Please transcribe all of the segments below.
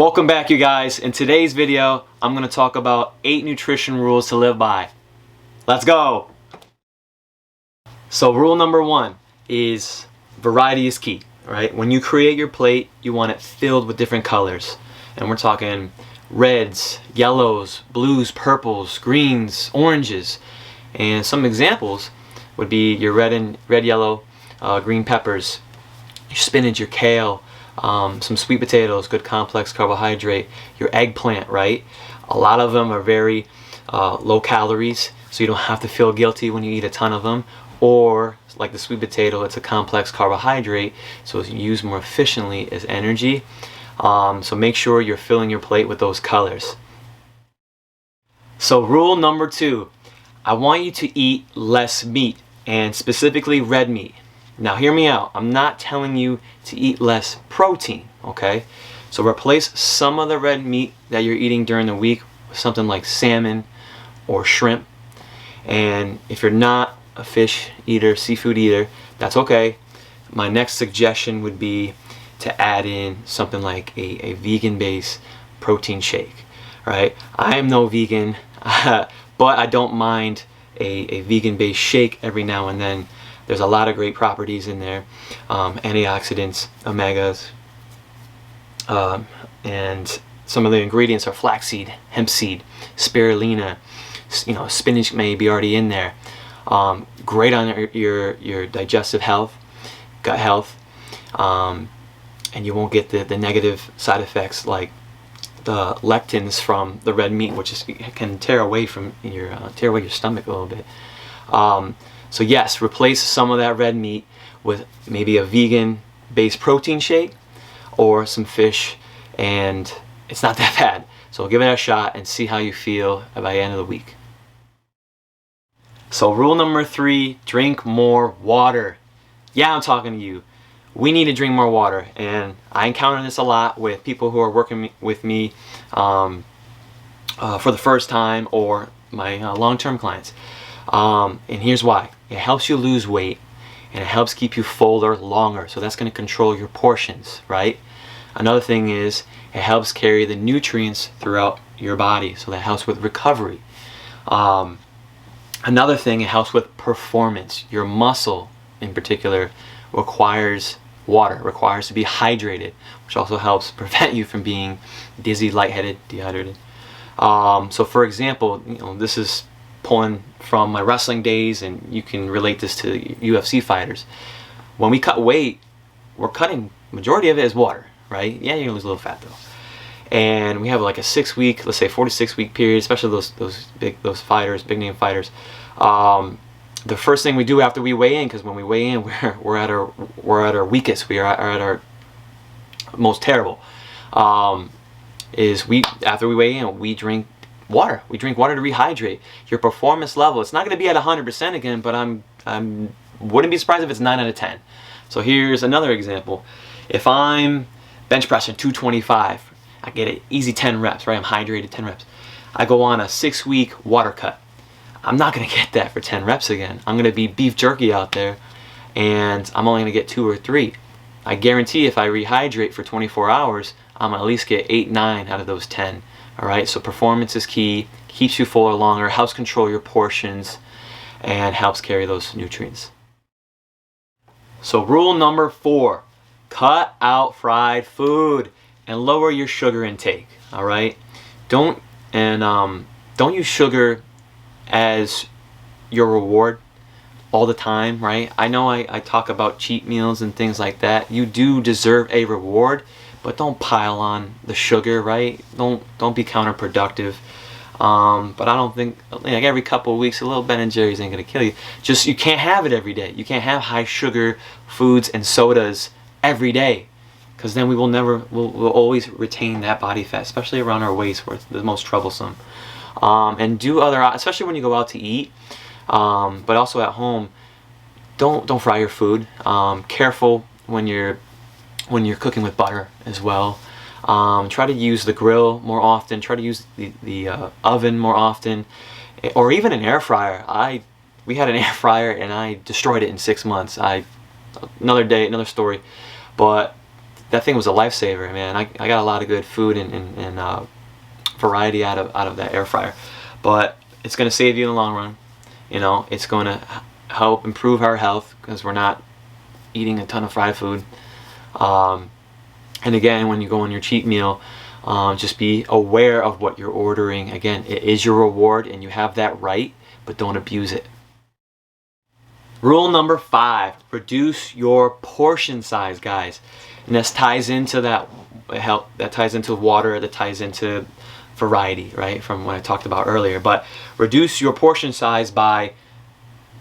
Welcome back, you guys. In today's video, I'm going to talk about 8 nutrition rules to live by. Let's go! So rule number 1 is variety is key, right? When you create your plate, you want it filled with different colors. And we're talking reds, yellows, blues, purples, greens, oranges. And some examples would be your red, yellow, green peppers, your spinach, your kale, some sweet potatoes, good complex carbohydrate, your eggplant, right? A lot of them are very low calories, so you don't have to feel guilty when you eat a ton of them. Or like the sweet potato, it's a complex carbohydrate, so it's used more efficiently as energy. So make sure you're filling your plate with those colors. So rule number 2, I want you to eat less meat, and specifically red meat. Now hear me out, I'm not telling you to eat less protein, okay? So replace some of the red meat that you're eating during the week with something like salmon or shrimp. And if you're not a fish eater, seafood eater, that's okay. My next suggestion would be to add in something like a vegan-based protein shake, right? I am no vegan, but I don't mind a vegan-based shake every now and then. There's a lot of great properties in there, antioxidants, omegas, and some of the ingredients are flaxseed, hemp seed, spirulina. You know, spinach may be already in there. Great on your digestive health, gut health, and you won't get the negative side effects like the lectins from the red meat, which can tear away your stomach a little bit. So yes, replace some of that red meat with maybe a vegan-based protein shake or some fish, and it's not that bad. So give it a shot and see how you feel by the end of the week. So rule number 3, drink more water. Yeah, I'm talking to you. We need to drink more water, and I encounter this a lot with people who are working with me for the first time, or my long-term clients. And here's why. It helps you lose weight, and it helps keep you fuller longer. So that's going to control your portions, right? Another thing is it helps carry the nutrients throughout your body. So that helps with recovery. Another thing, it helps with performance. Your muscle in particular requires water, requires to be hydrated, which also helps prevent you from being dizzy, lightheaded, dehydrated. So for example, this is pulling from my wrestling days, and you can relate this to UFC fighters. When we cut weight, we're cutting, majority of it is water, right? Yeah, you're gonna lose a little fat though. And we have like a 6-week, let's say 46-week period, especially those fighters, big name fighters. The first thing we do after we weigh in, because when we weigh in, we're at our weakest, we are at our most terrible. After we weigh in, we drink water. We drink water to rehydrate. Your performance level, it's not going to be at 100% again, but I wouldn't be surprised if it's 9 out of 10. So here's another example. If I'm bench pressing 225, I get an easy 10 reps, right? I'm hydrated 10 reps. I go on a 6-week water cut. I'm not going to get that for 10 reps again. I'm going to be beef jerky out there, and I'm only going to get 2 or 3. I guarantee if I rehydrate for 24 hours, I'm going to at least get 8, 9 out of those 10. All right, so performance is key, keeps you fuller longer, helps control your portions, and helps carry those nutrients. So rule number 4, cut out fried food and lower your sugar intake. All right, don't use sugar as your reward all the time, right? I know I talk about cheat meals and things like that. You do deserve a reward, but don't pile on the sugar, right? Don't be counterproductive. But I don't think, like, every couple of weeks a little Ben & Jerry's ain't gonna kill you. Just, you can't have it every day. You can't have high sugar foods and sodas every day, because then we'll always retain that body fat, especially around our waist where it's the most troublesome. And do especially when you go out to eat, but also at home, don't fry your food. Careful when you're cooking with butter as well. Try to use the grill more often. Try to use the oven more often, or even an air fryer. We had an air fryer and I destroyed it in 6 months. Another day, another story. But that thing was a lifesaver, man. I got a lot of good food and variety out of that air fryer. But it's going to save you in the long run. You know, it's going to help improve our health because we're not eating a ton of fried food. And again, when you go on your cheat meal, just be aware of what you're ordering. Again, it is your reward and you have that right, but don't abuse it. Rule number 5, reduce your portion size, guys. And this ties into that ties into water, that ties into variety, right? From what I talked about earlier. But reduce your portion size by,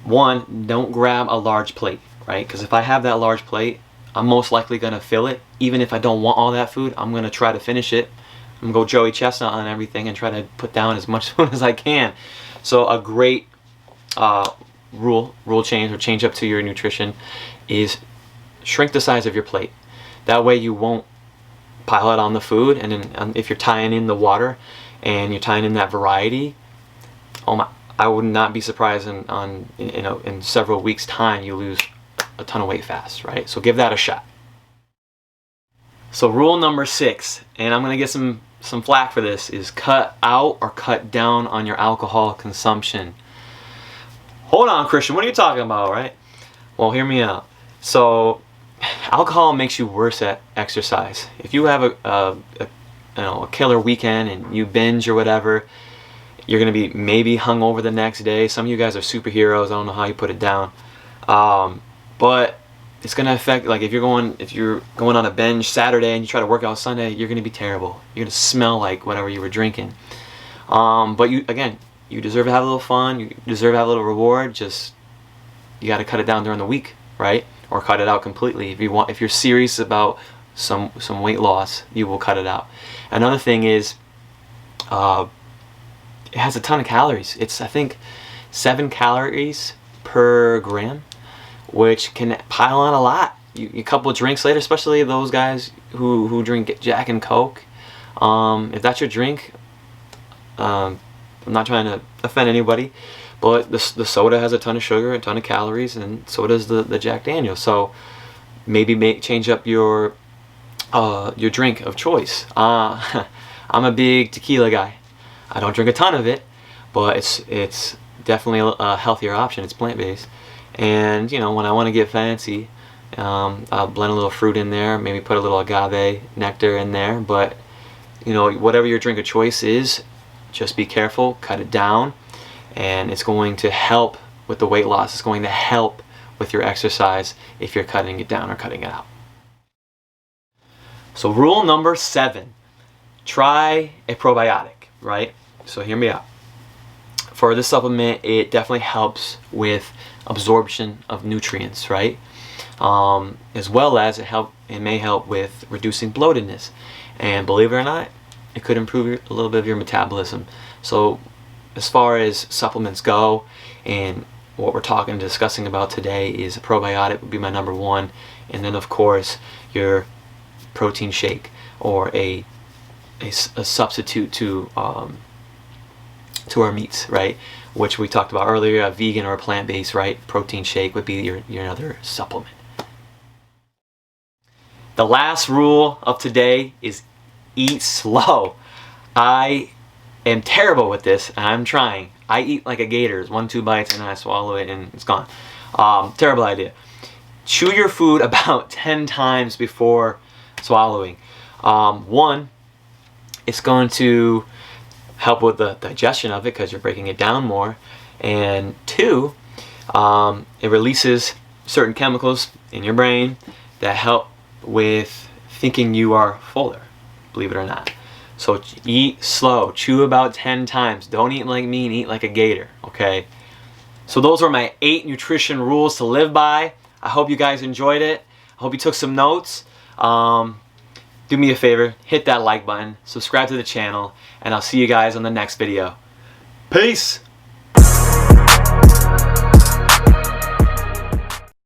1, don't grab a large plate, right? Because if I have that large plate, I'm most likely going to fill it. Even if I don't want all that food, I'm going to try to finish it. I'm going to go Joey Chestnut on everything and try to put down as much food as I can. So a great rule change or change up to your nutrition is shrink the size of your plate. That way you won't pile it on the food, and then if you're tying in the water and you're tying in that variety, oh my, I would not be surprised in several weeks time you lose a ton of weight fast, right? So give that a shot. So rule number 6, and I'm gonna get some flack for this, is cut out or cut down on your alcohol consumption. Hold on, Christian, what are you talking about, right? Well, hear me out. So alcohol makes you worse at exercise. If you have a killer weekend and you binge or whatever, you're gonna be maybe hungover the next day. Some of you guys are superheroes. I don't know how you put it down, but it's gonna affect. Like if you're going on a binge Saturday and you try to work out Sunday, you're gonna be terrible. You're gonna smell like whatever you were drinking. But you deserve to have a little fun. You deserve to have a little reward. Just you got to cut it down during the week, right? Or cut it out completely. If you're serious about some weight loss, you will cut it out. Another thing is, it has a ton of calories. It's, I think, 7 calories per gram, which can pile on a lot. A couple of drinks later, especially those guys who drink Jack and Coke. If that's your drink, I'm not trying to offend anybody, but the soda has a ton of sugar, a ton of calories, and so does the Jack Daniels. So maybe change up your drink of choice. I'm a big tequila guy. I don't drink a ton of it, but it's definitely a healthier option. It's plant-based, and when I want to get fancy, I'll blend a little fruit in there, maybe put a little agave nectar in there. But whatever your drink of choice is, just be careful, cut it down, and it's going to help with the weight loss. It's going to help with your exercise if you're cutting it down or cutting it out. So rule number 7, try a probiotic, right? So hear me out. For this supplement, it definitely helps with absorption of nutrients, right? As well as it may help with reducing bloatedness. And believe it or not, it could improve a little bit of your metabolism. So as far as supplements go, and what we're discussing about today, is a probiotic would be my number 1, and then of course your protein shake, or a substitute to our meats, right? Which we talked about earlier, a vegan or a plant-based, right? Protein shake would be your other supplement. The last rule of today is eat slow. I am terrible with this, and I'm trying. I eat like a gator. It's 1-2 bites and then I swallow it and it's gone. Terrible idea. Chew your food about 10 times before swallowing. 1, it's going to help with the digestion of it because you're breaking it down more. And 2, it releases certain chemicals in your brain that help with thinking you are fuller, believe it or not. So eat slow, chew about 10 times. Don't eat like me and eat like a gator, okay? So those are my 8 nutrition rules to live by. I hope you guys enjoyed it. I hope you took some notes. Do me a favor, hit that like button, subscribe to the channel, and I'll see you guys on the next video. Peace!